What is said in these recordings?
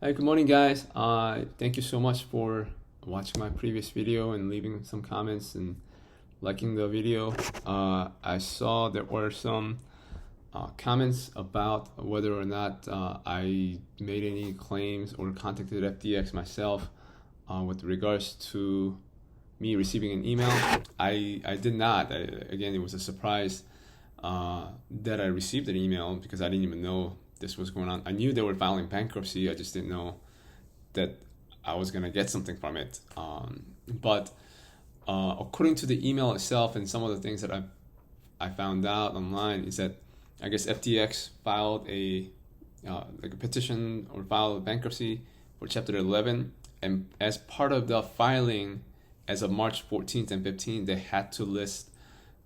Hi, good morning, guys. Thank you so much for watching my previous video and leaving some comments and liking the video. I saw there were some comments about whether or not I made any claims or contacted FTX myself with regards to me receiving an email. I did not. Again, it was a surprise that I received an email because I didn't even know this was going on. I knew they were filing bankruptcy. I just didn't know that I was gonna get something from it. But according to the email itself and some of the things that I found out online is that I guess FTX filed a petition or filed bankruptcy for Chapter 11, and as part of the filing, as of March 14th and 15th, they had to list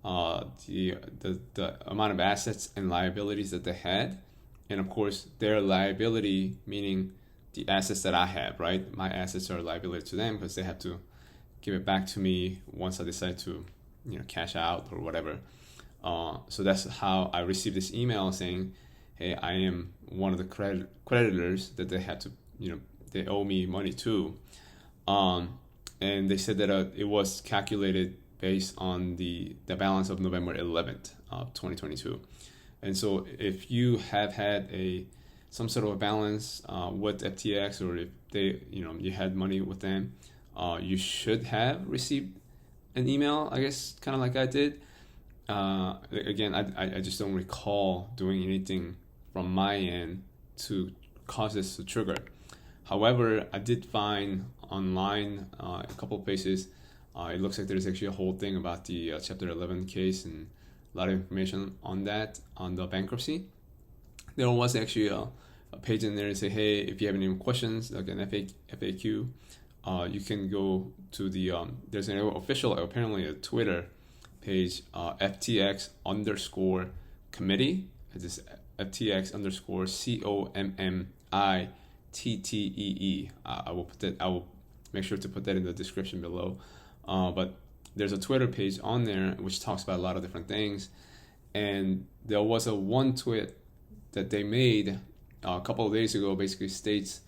the amount of assets and liabilities that they had, and of course their liability meaning the assets that I have, right? My assets are a liability to them because they have to give it back to me once I decide to, cash out or whatever. So that's how I received this email saying, "Hey, I am one of the creditors that they had to, they owe me money to," and they said that it was calculated based on the balance of November 11th of 2022. And so if you have had some sort of a balance with FTX, or if they, you had money with them, you should have received an email, I guess, kind of like I did. Again, I just don't recall doing anything from my end to cause this to trigger. However, I did find online a couple of places. It looks like there's actually a whole thing about the Chapter 11 case and a lot of information on that, on the bankruptcy. There was actually a page in there to say, hey, if you have any questions, like an FAQ, you can go to the, there's an official, apparently a Twitter page, FTX _ committee. It's FTX _ COMMITTEE. I will make sure to put that in the description below. But there's a Twitter page on there which talks about a lot of different things. And there was one tweet that they made a couple of days ago, basically states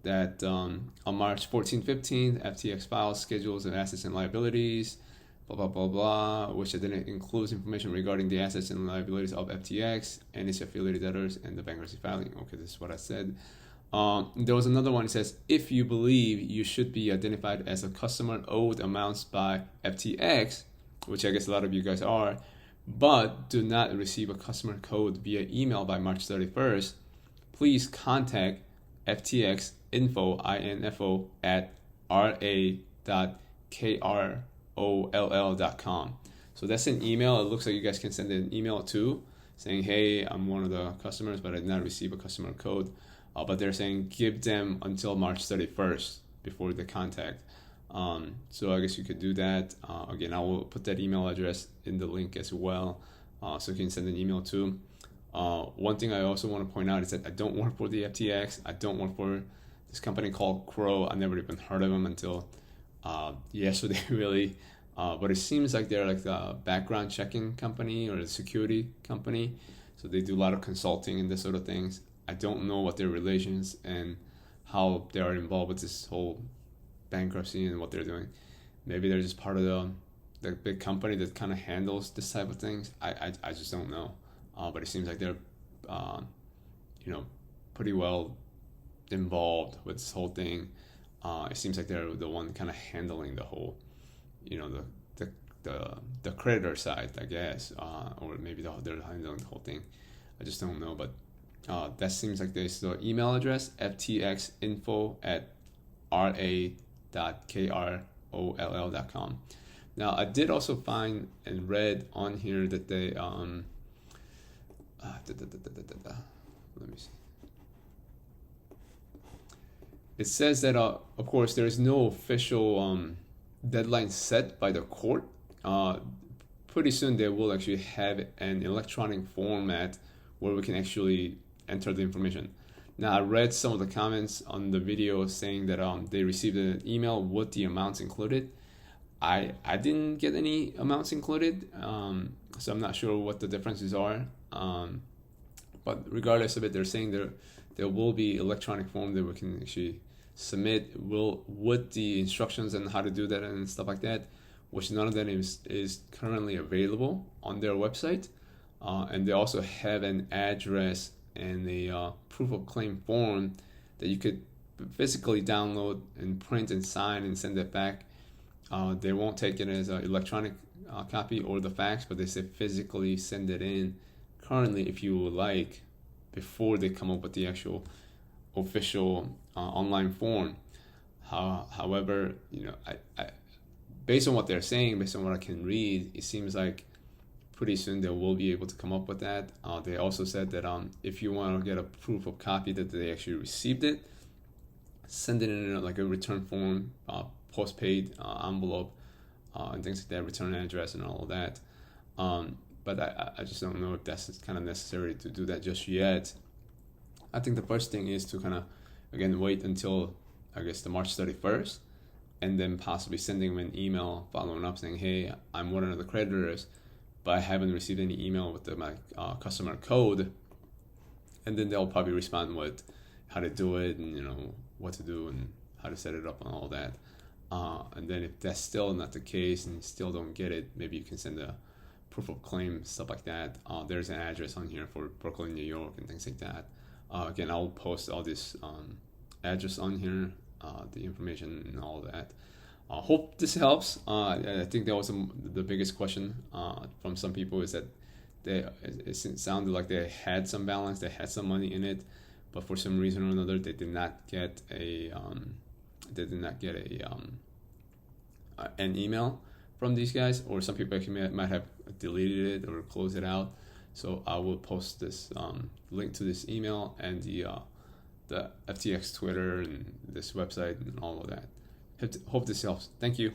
that on March 14th, 15th, FTX files schedules of assets and liabilities, blah, blah, blah, blah, which then includes information regarding the assets and liabilities of FTX and its affiliated debtors and the bankruptcy filing. Okay, this is what I said. There was another one that says, if you believe you should be identified as a customer owed amounts by FTX, which I guess a lot of you guys are, but do not receive a customer code via email by March 31st, please contact FTX info at ra.kroll.com. So that's an email. It looks like you guys can send an email to saying, hey, I'm one of the customers, but I did not receive a customer code. But they're saying give them until March 31st before they contact. So I guess you could do that. Again, I will put that email address in the link as well, so you can send an email to. One thing I also want to point out is that I don't work for the FTX. I don't work for this company called Crow. I never even heard of them until yesterday, really. But it seems like they're like the background checking company or a security company. So they do a lot of consulting and this sort of things. I don't know what their relations and how they are involved with this whole bankruptcy and what they're doing. Maybe they're just part of the big company that kind of handles this type of things. I just don't know. But it seems like they're, pretty well involved with this whole thing. It seems like they're the one kind of handling the whole, the creditor side, I guess, or maybe they're handling the whole thing. I just don't know, but that seems like there's the email address, ftxinfo at ra.kroll.com. Now, I did also find and read on here that they, let me see. It says that, of course, there is no official deadline set by the court. Pretty soon they will actually have an electronic format where we can actually enter the information. Now, I read some of the comments on the video saying that they received an email with the amounts included. I didn't get any amounts included, so I'm not sure what the differences are. But regardless of it, they're saying there will be electronic form that we can actually submit with the instructions on how to do that and stuff like that, which none of that is currently available on their website. And they also have an address and a proof of claim form that you could physically download and print and sign and send it back. They won't take it as an electronic copy or the fax, but they say physically send it in currently if you would like, before they come up with the actual official online form. However, I based on what they're saying, based on what I can read, it seems like pretty soon they will be able to come up with that. They also said that if you want to get a proof of copy that they actually received it, send it in like a return form, postpaid envelope, and things like that, return address and all of that. But I just don't know if that's kind of necessary to do that just yet. I think the first thing is to kind of, again, wait until, I guess, the March 31st, and then possibly sending them an email following up saying, hey, I'm one of the creditors, but I haven't received any email with my customer code. And then they'll probably respond with how to do it and, what to do and how to set it up and all that. And then if that's still not the case and you still don't get it, maybe you can send a proof of claim, stuff like that. There's an address on here for Brooklyn, New York, and things like that. Again, I'll post all this address on here, the information and all that. Hope this helps. I think that was the biggest question from some people, is that it sounded like they had some balance, they had some money in it, but for some reason or another they did not get an email from these guys, or some people actually might have deleted it or closed it out. So I will post this link to this email and the FTX Twitter and this website and all of that. Hope this helps. Thank you.